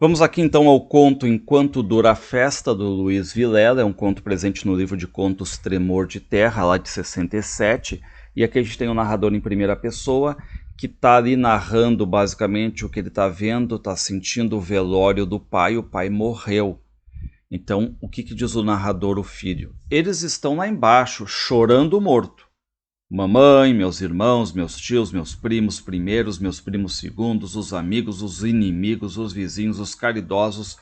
Vamos aqui então ao conto Enquanto Dura a Festa, do Luiz Vilela. É um conto presente no livro de contos Tremor de Terra, lá de 67. E aqui a gente tem um narrador em primeira pessoa que está ali narrando basicamente o que ele está vendo, está sentindo o velório do pai. O pai morreu. Então, o que diz o narrador, o filho? Eles estão lá embaixo, chorando o morto. Mamãe, meus irmãos, meus tios, meus primos primeiros, meus primos segundos, os amigos, os inimigos, os vizinhos, os caridosos,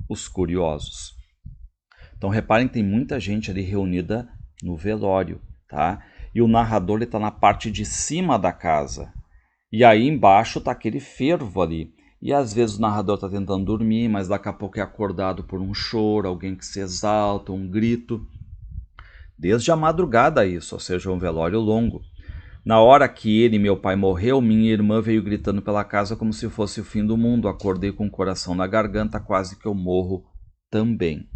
os curiosos. Então reparem que tem muita gente ali reunida no velório, tá? E o narrador está na parte de cima da casa. E aí embaixo está aquele fervo ali. E às vezes o narrador está tentando dormir, mas daqui a pouco é acordado por um choro, alguém que se exalta, um grito. Desde a madrugada isso, ou seja, um velório longo. Na hora que ele, meu pai, morreu, minha irmã veio gritando pela casa como se fosse o fim do mundo. Acordei com o coração na garganta, quase que eu morro também.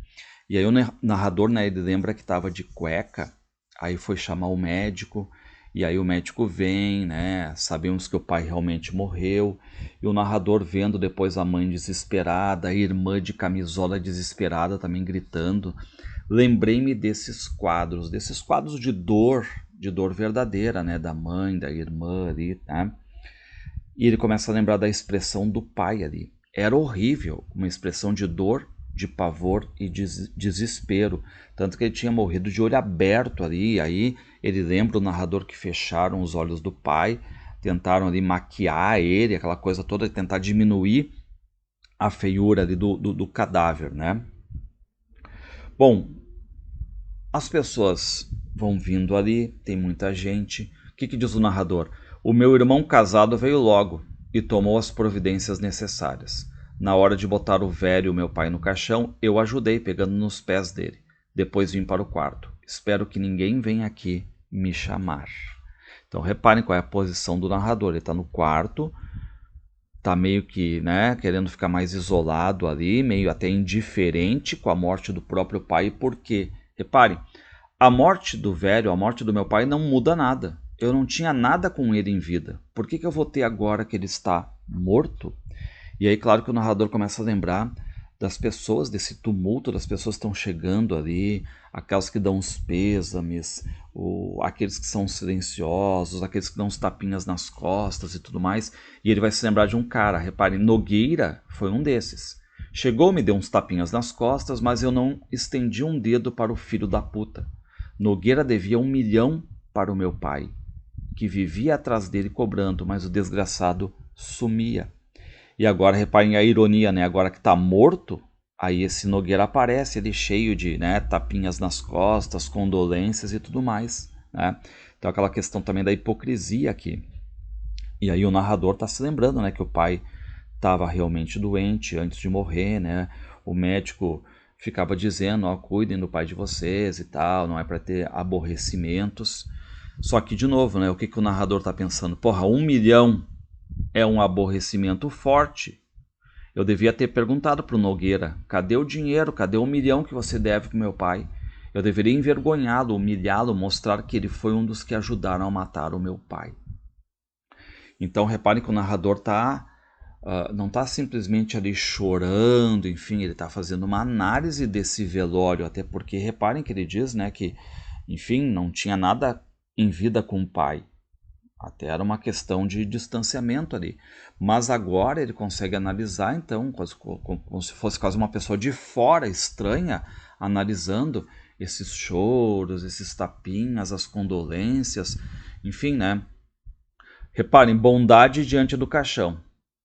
E aí o narrador, né, ele lembra que estava de cueca, aí foi chamar o médico, e aí o médico vem, né, sabemos que o pai realmente morreu, e o narrador vendo depois a mãe desesperada, a irmã de camisola desesperada também gritando. Lembrei-me desses quadros de dor verdadeira, né, da mãe, da irmã ali, né? E ele começa a lembrar da expressão do pai ali. Era horrível, uma expressão de dor, de pavor e de desespero, tanto que ele tinha morrido de olho aberto ali. Aí ele lembra o narrador que fecharam os olhos do pai, tentaram ali maquiar ele, aquela coisa toda, tentar diminuir a feiura ali do cadáver, né? Bom, as pessoas vão vindo ali, tem muita gente. O que diz o narrador? O meu irmão casado veio logo e tomou as providências necessárias. Na hora de botar o velho, meu pai, no caixão, eu ajudei pegando nos pés dele. Depois vim para o quarto. Espero que ninguém venha aqui me chamar. Então reparem qual é a posição do narrador. Ele está no quarto, está meio que, né, querendo ficar mais isolado ali, meio até indiferente com a morte do próprio pai. Por quê? Reparem, a morte do velho, a morte do meu pai não muda nada. Eu não tinha nada com ele em vida. Por que eu vou ter agora que ele está morto? E aí, claro que o narrador começa a lembrar das pessoas, desse tumulto, das pessoas que estão chegando ali, aquelas que dão os pêsames, aqueles que são silenciosos, aqueles que dão os tapinhas nas costas e tudo mais. E ele vai se lembrar de um cara, reparem, Nogueira foi um desses. Chegou, me deu uns tapinhas nas costas, mas eu não estendi um dedo para o filho da puta. Nogueira devia 1 milhão para o meu pai, que vivia atrás dele cobrando, mas o desgraçado sumia. E agora, reparem a ironia, né? Agora que está morto, aí esse Nogueira aparece, ele cheio de, né, tapinhas nas costas, condolências e tudo mais, né? Então aquela questão também da hipocrisia aqui. E aí o narrador está se lembrando, né, que o pai estava realmente doente antes de morrer, né? O médico ficava dizendo, ó, cuidem do pai de vocês e tal, não é para ter aborrecimentos. Só que, de novo, né, o que o narrador está pensando? Porra, 1 milhão é um aborrecimento forte. Eu devia ter perguntado para o Nogueira, cadê o dinheiro, cadê o 1 milhão que você deve para meu pai? Eu deveria envergonhá-lo, humilhá-lo, mostrar que ele foi um dos que ajudaram a matar o meu pai. Então reparem que o narrador não está simplesmente ali chorando, enfim, ele está fazendo uma análise desse velório, até porque reparem que ele diz, né, que, enfim, não tinha nada em vida com o pai. Até era uma questão de distanciamento ali. Mas agora ele consegue analisar, então, como se fosse quase uma pessoa de fora, estranha, analisando esses choros, esses tapinhas, as condolências, enfim, né? Reparem, bondade diante do caixão.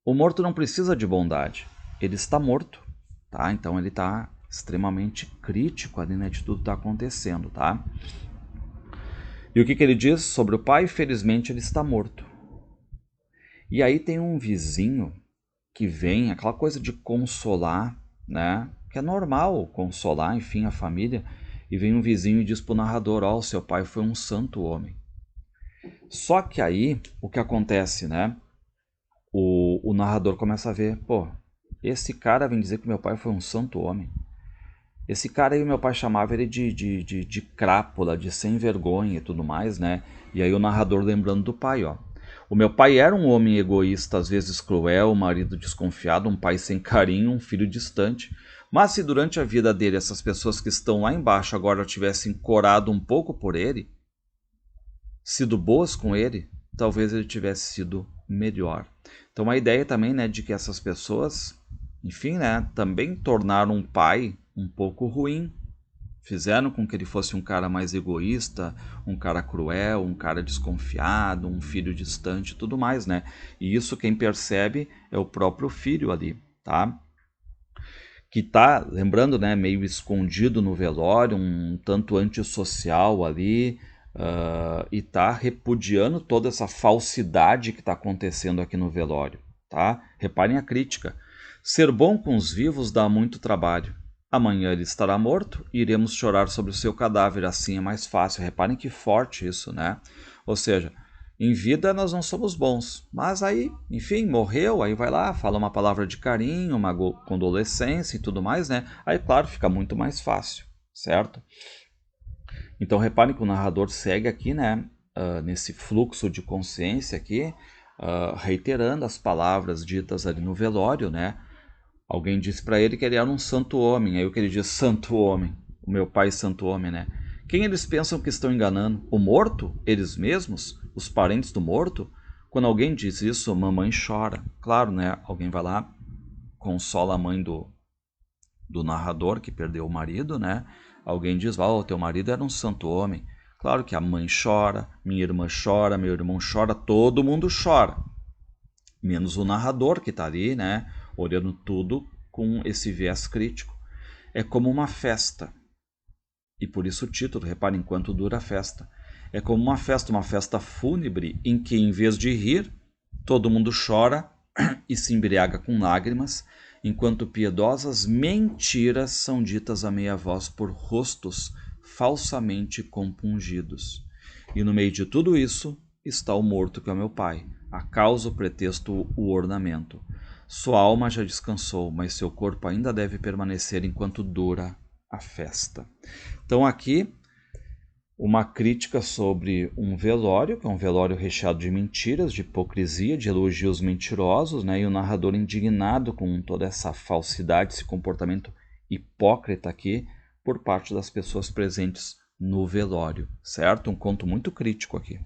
O morto não precisa de bondade, ele está morto, tá? Então ele está extremamente crítico ali, né, de tudo que está acontecendo, tá? E o que ele diz sobre o pai? Felizmente ele está morto. E aí tem um vizinho que vem, aquela coisa de consolar, né? Que é normal consolar, enfim, a família. E vem um vizinho e diz pro narrador, ó, seu pai foi um santo homem. Só que aí, o que acontece, né? O narrador começa a ver, pô, esse cara vem dizer que meu pai foi um santo homem. Esse cara aí, meu pai chamava ele de crápula, de sem vergonha e tudo mais, né? E aí o narrador lembrando do pai, ó. O meu pai era um homem egoísta, às vezes cruel, um marido desconfiado, um pai sem carinho, um filho distante. Mas se durante a vida dele essas pessoas que estão lá embaixo agora tivessem corado um pouco por ele, sido boas com ele, talvez ele tivesse sido melhor. Então a ideia também, né, de que essas pessoas, enfim, né, também tornaram um pai um pouco ruim. Fizeram com que ele fosse um cara mais egoísta, um cara cruel, um cara desconfiado, um filho distante e tudo mais, né? E isso quem percebe é o próprio filho ali, tá? Que tá, lembrando, né, meio escondido no velório, um tanto antissocial ali, e tá repudiando toda essa falsidade que está acontecendo aqui no velório, tá? Reparem a crítica. Ser bom com os vivos dá muito trabalho. Amanhã ele estará morto e iremos chorar sobre o seu cadáver, assim é mais fácil. Reparem que forte isso, né? Ou seja, em vida nós não somos bons, mas aí, enfim, morreu, aí vai lá, fala uma palavra de carinho, uma condolência e tudo mais, né? Aí, claro, fica muito mais fácil, certo? Então reparem que o narrador segue aqui, né, nesse fluxo de consciência aqui, reiterando as palavras ditas ali no velório, né? Alguém disse para ele que ele era um santo homem, aí o que ele diz, santo homem, o meu pai santo homem, né? Quem eles pensam que estão enganando? O morto? Eles mesmos? Os parentes do morto? Quando alguém diz isso, mamãe chora. Claro, né? Alguém vai lá, consola a mãe do narrador que perdeu o marido, né? Alguém diz, oh, teu marido era um santo homem. Claro que a mãe chora, minha irmã chora, meu irmão chora, todo mundo chora. Menos o narrador que está ali, né? Olhando tudo com esse viés crítico. É como uma festa. E por isso o título, repare, enquanto dura a festa. É como uma festa fúnebre, em que em vez de rir, todo mundo chora e se embriaga com lágrimas, enquanto piedosas mentiras são ditas a meia voz por rostos falsamente compungidos. E no meio de tudo isso está o morto que é o meu pai, a causa, o pretexto, o ornamento. Sua alma já descansou, mas seu corpo ainda deve permanecer enquanto dura a festa. Então aqui uma crítica sobre um velório, que é um velório recheado de mentiras, de hipocrisia, de elogios mentirosos, né? E o narrador indignado com toda essa falsidade, esse comportamento hipócrita aqui por parte das pessoas presentes no velório, certo? Um conto muito crítico aqui.